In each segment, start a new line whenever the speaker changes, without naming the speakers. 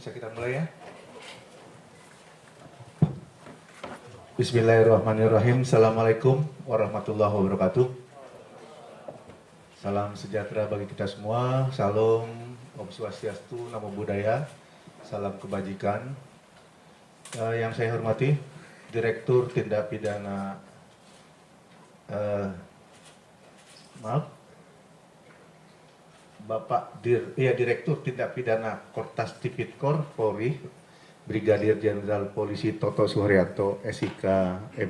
Bisa kita mulai ya? Bismillahirrahmanirrahim. Assalamualaikum warahmatullahi wabarakatuh. Salam sejahtera bagi kita semua. Salam Om Swastiastu, Namo Buddhaya. Salam kebajikan. Yang saya hormati Direktur Tindak Pidana Direktur Tindak Pidana Kortas Tipikor Polri, Brigadir Jenderal Polisi Toto Suharyanto, SIK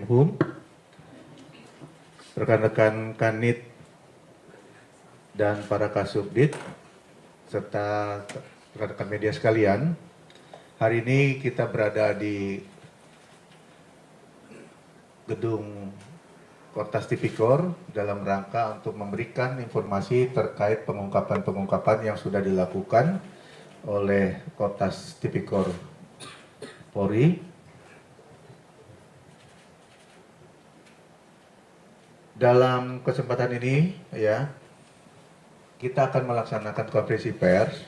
Mhum, rekan-rekan Kanit dan para Kasubdit, serta rekan-rekan media sekalian. Hari ini kita berada di gedung Kortas Tipikor dalam rangka untuk memberikan informasi terkait pengungkapan-pengungkapan yang sudah dilakukan oleh Kortas Tipikor Polri. Dalam kesempatan ini ya, kita akan melaksanakan konferensi pers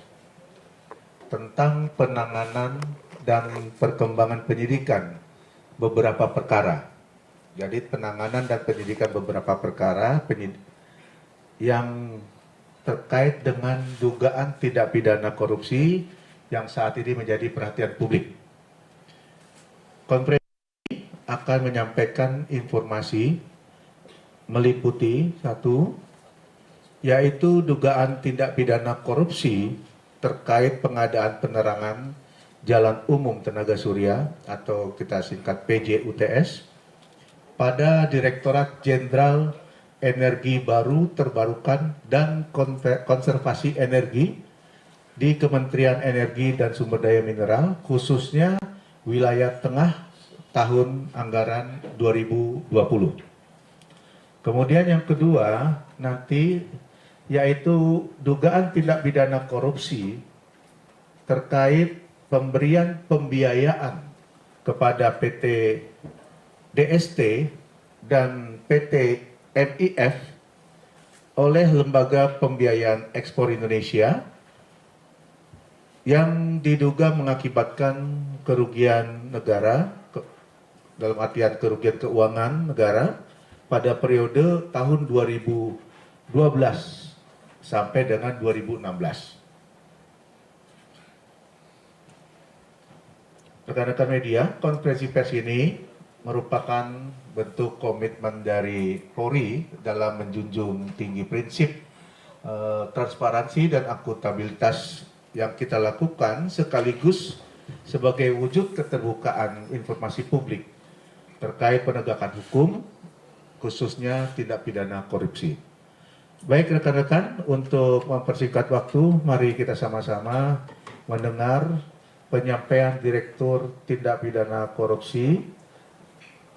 tentang penanganan dan perkembangan penyidikan beberapa perkara. Jadi penanganan dan penyidikan beberapa perkara yang terkait dengan dugaan tindak pidana korupsi yang saat ini menjadi perhatian publik. Konferensi ini akan menyampaikan informasi meliputi satu, yaitu dugaan tindak pidana korupsi terkait pengadaan penerangan jalan umum tenaga surya atau kita singkat PJUTS pada Direktorat Jenderal Energi Baru Terbarukan dan Konservasi Energi di Kementerian Energi dan Sumber Daya Mineral, khususnya wilayah tengah tahun anggaran 2020. Kemudian yang kedua nanti yaitu dugaan tindak pidana korupsi terkait pemberian pembiayaan kepada PT DST dan PT MIF oleh Lembaga Pembiayaan Ekspor Indonesia yang diduga mengakibatkan kerugian negara, dalam artian kerugian keuangan negara pada periode tahun 2012 sampai dengan 2016. Rekan-rekan media, konferensi pers ini merupakan bentuk komitmen dari Polri dalam menjunjung tinggi prinsip transparansi dan akuntabilitas yang kita lakukan, sekaligus sebagai wujud keterbukaan informasi publik terkait penegakan hukum, khususnya tindak pidana korupsi. Baik rekan-rekan, untuk mempersingkat waktu, mari kita sama-sama mendengar penyampaian Direktur Tindak Pidana Korupsi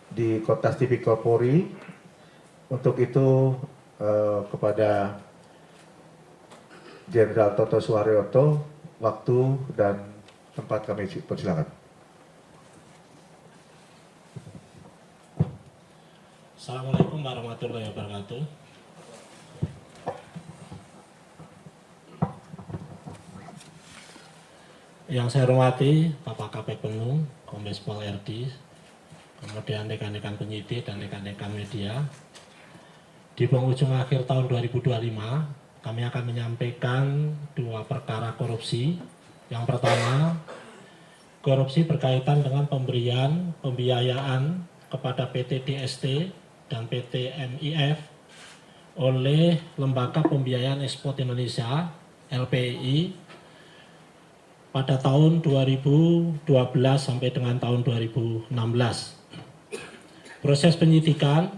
di Kortas Tipikor Polri. Untuk itu kepada Jenderal Toto Suharyanto, waktu dan tempat kami persilakan.
Assalamualaikum warahmatullahi wabarakatuh. Yang saya hormati Bapak Kapek Penung, Kombes Pol RD, kemudian rekan-rekan penyidik dan rekan-rekan media. Di penghujung akhir tahun 2025, kami akan menyampaikan dua perkara korupsi. Yang pertama, korupsi berkaitan dengan pemberian pembiayaan kepada PT DST dan PT MIF oleh Lembaga Pembiayaan Ekspor Indonesia LPI pada tahun 2012 sampai dengan tahun 2016. Proses penyidikan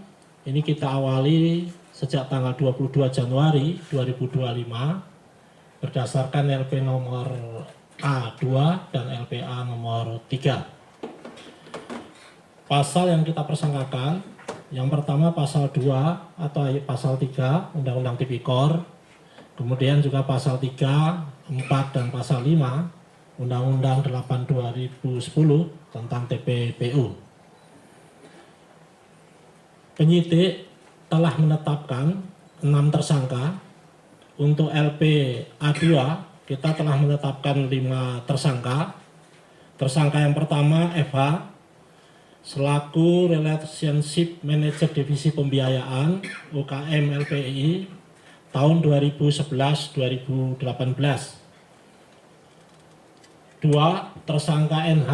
ini kita awali sejak tanggal 22 Januari 2025 berdasarkan LP nomor A2 dan LPA nomor 3. Pasal yang kita persangkakan, yang pertama pasal 2 atau pasal 3 Undang-Undang Tipikor, kemudian juga pasal 3, 4 dan pasal 5 Undang-Undang 8 2010 tentang TPPU. Penyidik telah menetapkan 6 tersangka. Untuk LP A2 kita telah menetapkan 5 tersangka Tersangka yang pertama FH selaku Relationship Manager Divisi Pembiayaan UKM LPI tahun 2011-2018. 2. Tersangka NH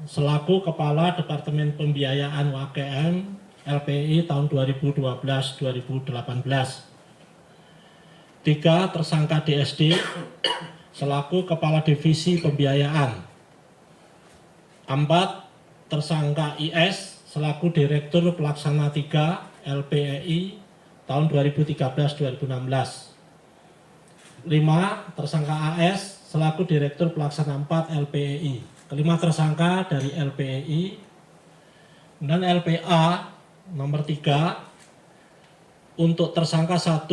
selaku Kepala Departemen Pembiayaan UKM LPI tahun 2012-2018. 3. Tersangka DSD selaku Kepala Divisi Pembiayaan. 4. Tersangka IS selaku Direktur Pelaksana 3 LPEI tahun 2013-2016. 5. Tersangka AS selaku Direktur Pelaksana 4 LPEI. Kelima tersangka dari LPEI. Dan LPA nomor 3 untuk tersangka 1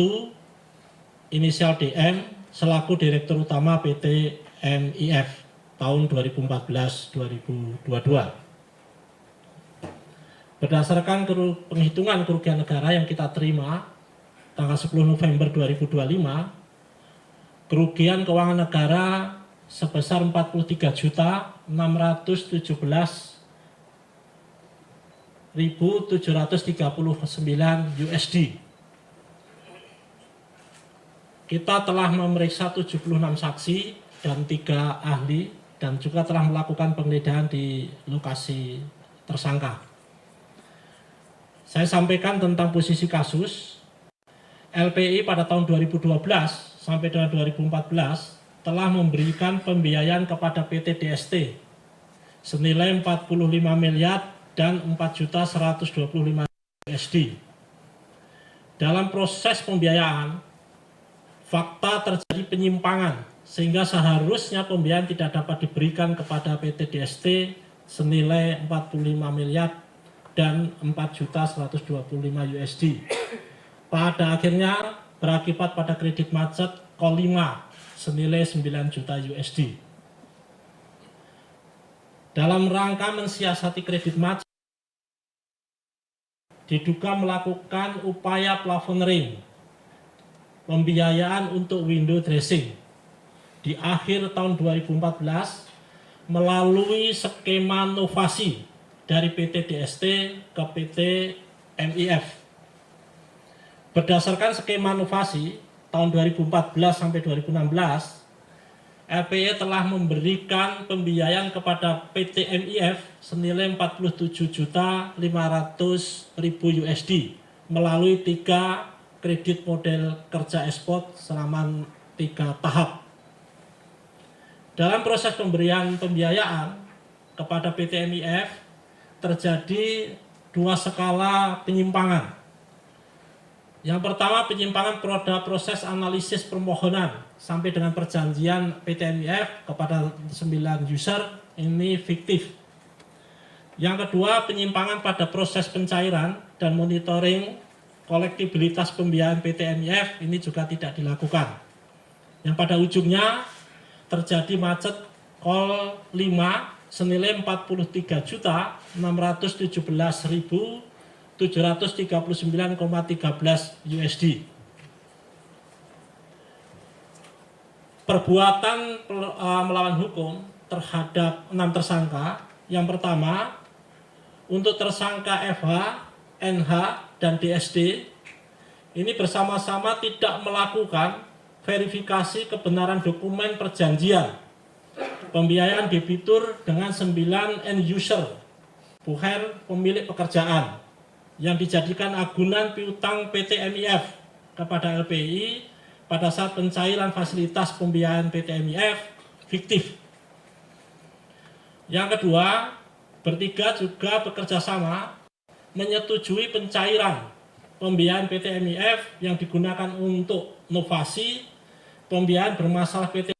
inisial DM selaku Direktur Utama PT MIF tahun 2014-2022. Berdasarkan penghitungan kerugian negara yang kita terima tanggal 10 November 2025, kerugian keuangan negara sebesar 43.639.739 USD. Kita telah memeriksa 76 saksi dan 3 ahli dan juga telah melakukan penggeledahan di lokasi tersangka. Saya sampaikan tentang posisi kasus. LPI pada tahun 2012 sampai dengan 2014 telah memberikan pembiayaan kepada PT DST senilai 45 miliar dan 4.125 USD. Dalam proses pembiayaan, fakta terjadi penyimpangan sehingga seharusnya pembiayaan tidak dapat diberikan kepada PT DST senilai 45 miliar dan 4.125 USD. Pada akhirnya berakibat pada kredit macet call 5 senilai 9 juta USD. Dalam rangka mensiasati kredit macet, diduga melakukan upaya plafonering pembiayaan untuk window dressing di akhir tahun 2014 melalui skema novasi dari PT DST ke PT MIF. Berdasarkan skema novasi tahun 2014 sampai 2016, LPE telah memberikan pembiayaan kepada PT MIF senilai 47.500.000 USD melalui 3 kredit model kerja ekspor selama 3 tahap. Dalam proses pemberian pembiayaan kepada PT MIF terjadi 2 skala penyimpangan. Yang pertama, penyimpangan pada proses analisis permohonan sampai dengan perjanjian PT MIF kepada 9 user ini fiktif. Yang kedua, penyimpangan pada proses pencairan dan monitoring kolektibilitas pembiayaan PT MIF ini juga tidak dilakukan. Yang pada ujungnya terjadi macet call 5 senilai 43.617.739,13 USD. Perbuatan melawan hukum terhadap 6 tersangka. Yang pertama, untuk tersangka FH, NH, dan DSD ini bersama-sama tidak melakukan verifikasi kebenaran dokumen perjanjian pembiayaan debitur dengan 9 end user buyer pemilik pekerjaan yang dijadikan agunan piutang PT MIF kepada LPI pada saat pencairan fasilitas pembiayaan PT MIF fiktif. Yang kedua, bertiga juga bekerja sama menyetujui pencairan pembiayaan PT MIF yang digunakan untuk novasi pembiayaan bermasalah PT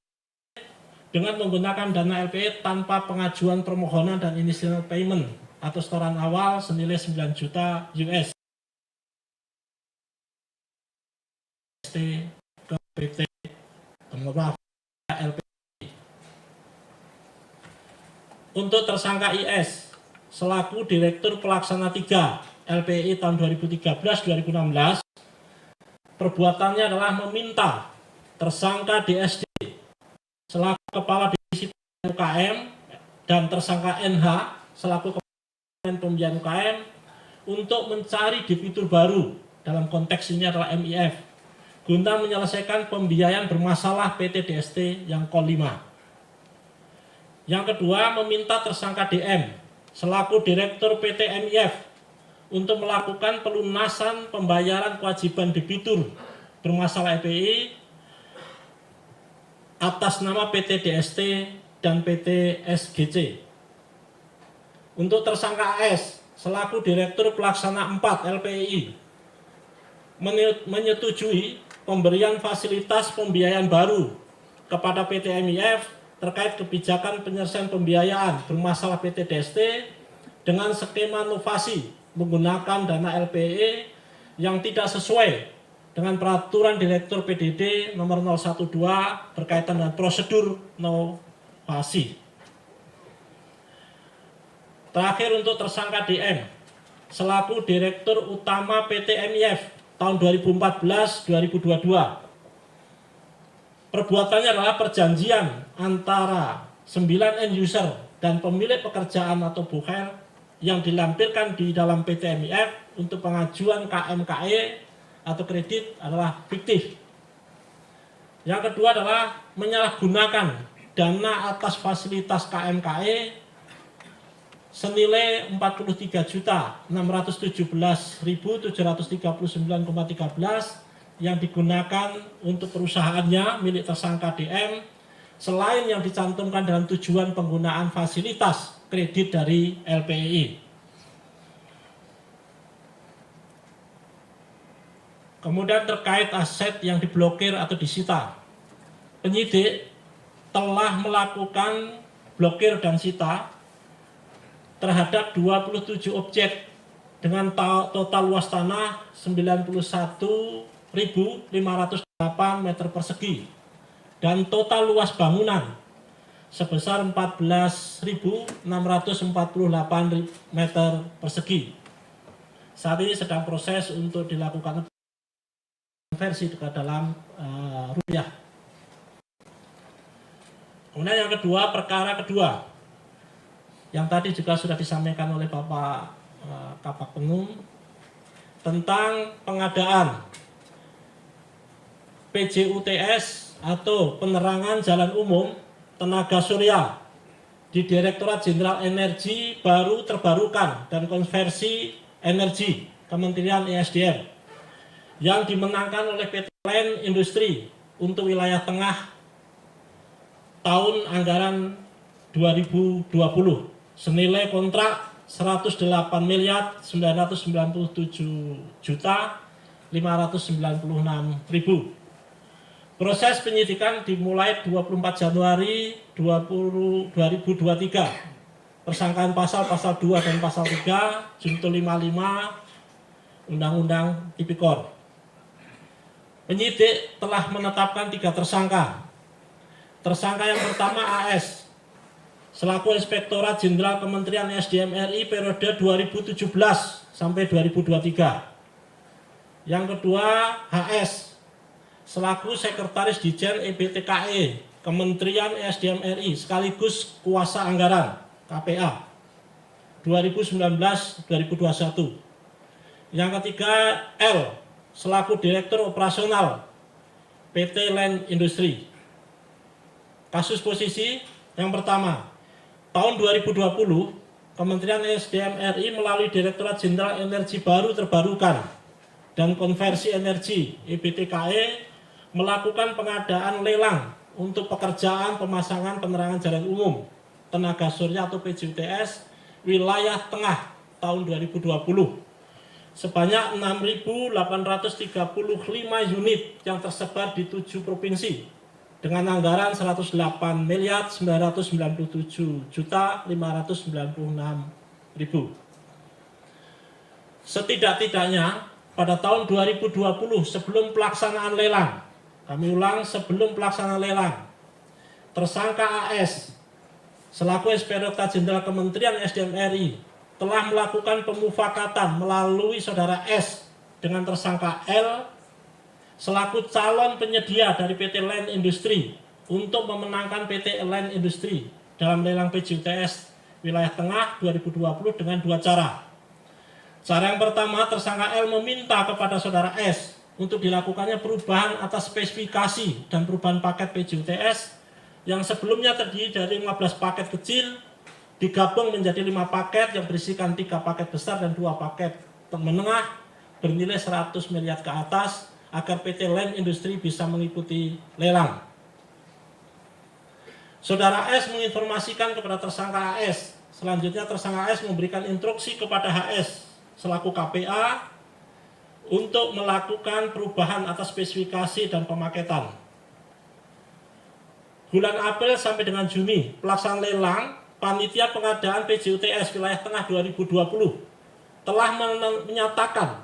dengan menggunakan dana LPI tanpa pengajuan permohonan dan initial payment atau setoran awal senilai 9 juta USD ke PT LPI. Untuk tersangka IS selaku Direktur Pelaksana 3 LPI tahun 2013-2016, perbuatannya adalah meminta tersangka DSD selaku Kepala Divisi UKM dan tersangka NH selaku Kementerian Pembiayaan UKM untuk mencari debitur baru, dalam konteks ini adalah MIF, guna menyelesaikan pembiayaan bermasalah PT DST yang Kol 5. Yang kedua, meminta tersangka DM selaku Direktur PT MIF untuk melakukan pelunasan pembayaran kewajiban debitur bermasalah EPI atas nama PT DST dan PT SGC. Untuk tersangka AS selaku Direktur Pelaksana 4 LPI menyetujui pemberian fasilitas pembiayaan baru kepada PT MIF terkait kebijakan penyelesaian pembiayaan bermasalah PT DST dengan skema novasi menggunakan dana LPE yang tidak sesuai dengan peraturan Direktur PDD nomor 012 berkaitan dengan prosedur novasi. Terakhir, untuk tersangka DM selaku Direktur Utama PT MIF tahun 2014-2022. Perbuatannya adalah perjanjian antara 9 end user dan pemilik pekerjaan atau buker yang dilampirkan di dalam PT MIF untuk pengajuan KMKE atau kredit adalah fiktif. Yang kedua adalah menyalahgunakan dana atas fasilitas KMKE senilai 43.617.739,13 yang digunakan untuk perusahaannya milik tersangka DM selain yang dicantumkan dalam tujuan penggunaan fasilitas kredit dari LPI. Kemudian terkait aset yang diblokir atau disita, penyidik telah melakukan blokir dan sita terhadap 27 objek dengan total luas tanah 91.508 meter persegi dan total luas bangunan sebesar 14.648 meter persegi. Saat ini sedang proses untuk dilakukan konversi ke dalam rupiah. Kemudian yang kedua, perkara kedua yang tadi juga sudah disampaikan oleh Bapak Kapak Penum tentang pengadaan PJUTS atau penerangan jalan umum tenaga surya di Direktorat Jenderal Energi Baru Terbarukan dan Konversi Energi Kementerian ESDM yang dimenangkan oleh PT Land Industri untuk wilayah tengah tahun anggaran 2020 senilai kontrak 108.997.596.000. Proses penyidikan dimulai 24 Januari 2023. Persangkaan pasal 2 dan pasal 3 junto 55 Undang-Undang Tipikor. Penyidik telah menetapkan 3 tersangka. Tersangka yang pertama AS selaku Inspektorat Jenderal Kementerian SDM RI periode 2017 sampai 2023. Yang kedua HS selaku Sekretaris Ditjen EBTKE Kementerian SDM RI sekaligus Kuasa Anggaran KPA 2019-2021. Yang ketiga L selaku Direktur Operasional PT Land Industri. Kasus posisi yang pertama, tahun 2020 Kementerian SDM RI melalui Direktorat Jenderal Energi Baru Terbarukan dan Konversi Energi EBTKE melakukan pengadaan lelang untuk pekerjaan pemasangan penerangan jalan umum tenaga surya atau PJUTS wilayah tengah tahun 2020 sebanyak 6.835 unit yang tersebar di 7 provinsi dengan anggaran 108.997.596.000. Setidak-tidaknya pada tahun 2020 sebelum pelaksanaan lelang, kami ulang sebelum pelaksanaan lelang, tersangka AS selaku Inspektorat Jenderal Kementerian SDM RI telah melakukan pemufakatan melalui saudara S dengan tersangka L selaku calon penyedia dari PT Land Industri untuk memenangkan PT Land Industri dalam lelang PJUTS wilayah tengah 2020 dengan dua cara. Cara yang pertama, tersangka L meminta kepada saudara S untuk dilakukannya perubahan atas spesifikasi dan perubahan paket PJUTS yang sebelumnya terdiri dari 15 paket kecil digabung menjadi 5 paket yang berisikan 3 paket besar dan 2 paket menengah bernilai 100 miliar ke atas agar PT Land Industri bisa mengikuti lelang. Saudara S menginformasikan kepada tersangka AS. Selanjutnya tersangka AS memberikan instruksi kepada HS selaku KPA untuk melakukan perubahan atas spesifikasi dan pemaketan. Bulan April sampai dengan Juni, pelaksanaan lelang Panitia Pengadaan PJUTS Wilayah Tengah 2020 telah menyatakan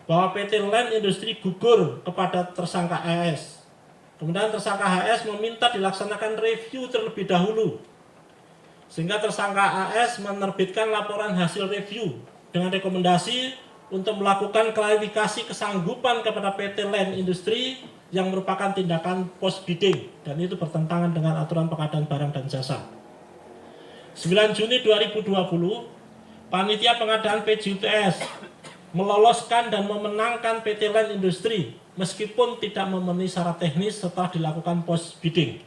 bahwa PT Land Industri gugur kepada tersangka AS. Kemudian tersangka HS meminta dilaksanakan review terlebih dahulu, sehingga tersangka AS menerbitkan laporan hasil review dengan rekomendasi untuk melakukan klarifikasi kesanggupan kepada PT Land Industri yang merupakan tindakan post bidding, dan itu bertentangan dengan aturan pengadaan barang dan jasa. 9 Juni 2020, Panitia Pengadaan PJUTS meloloskan dan memenangkan PT Land Industri meskipun tidak memenuhi syarat teknis setelah dilakukan post bidding.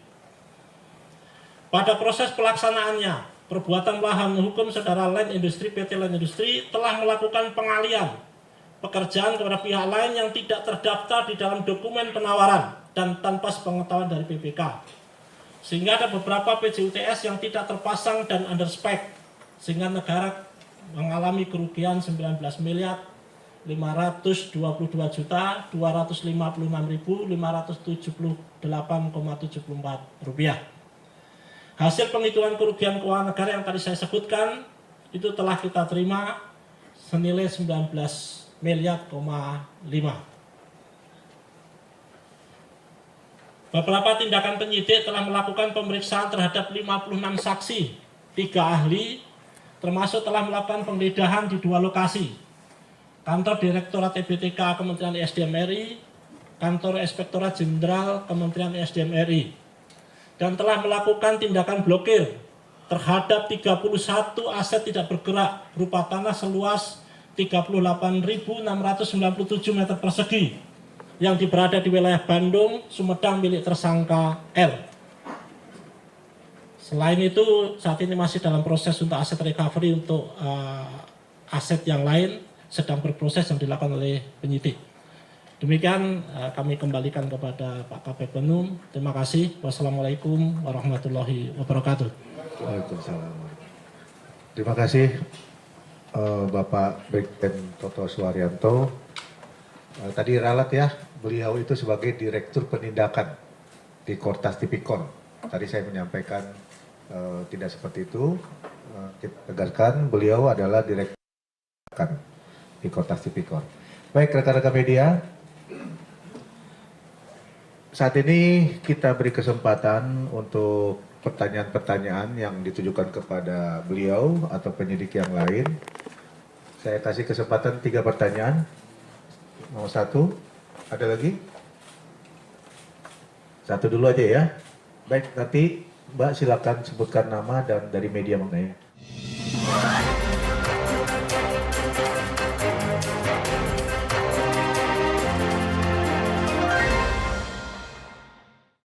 Pada proses pelaksanaannya, perbuatan melawan hukum saudara Land Industri PT Land Industri telah melakukan pengalian pekerjaan kepada pihak lain yang tidak terdaftar di dalam dokumen penawaran dan tanpa sepengetahuan dari PPK. Sehingga ada beberapa PJUTS yang tidak terpasang dan under spec, sehingga negara mengalami kerugian 19 miliar 522.256.578,74 rupiah. Hasil penghitungan kerugian keuangan negara yang tadi saya sebutkan itu telah kita terima senilai 19 miliar, 5. Beberapa tindakan penyidik telah melakukan pemeriksaan terhadap 56 saksi, 3 ahli, termasuk telah melakukan penggeledahan di 2 lokasi. Kantor Direktorat EBTK Kementerian ESDM RI, Kantor Inspektorat Jenderal Kementerian ESDM RI, dan telah melakukan tindakan blokir terhadap 31 aset tidak bergerak berupa tanah seluas 38.697 meter persegi yang berada di wilayah Bandung, Sumedang milik tersangka L. Selain itu, saat ini masih dalam proses untuk aset recovery untuk aset yang lain sedang berproses yang dilakukan oleh penyidik. Demikian kami kembalikan kepada Pak Kapek Penum. Terima kasih. Wassalamualaikum warahmatullahi wabarakatuh.
Waalaikumsalam. Terima kasih Bapak Brigjen Toto Suharyanto. Tadi ralat ya, beliau itu sebagai Direktur Penindakan di Kortas Tipikor. Tadi saya menyampaikan tidak seperti itu. Kita tegaskan beliau adalah Direktur di Kortas Tipikor. Baik rekan-rekan media, saat ini kita beri kesempatan untuk pertanyaan-pertanyaan yang ditujukan kepada beliau atau penyidik yang lain. Saya kasih kesempatan 3 pertanyaan. Mau 1, ada lagi? 1 dulu aja ya. Baik, nanti Mbak silakan sebutkan nama dan dari media mana ya.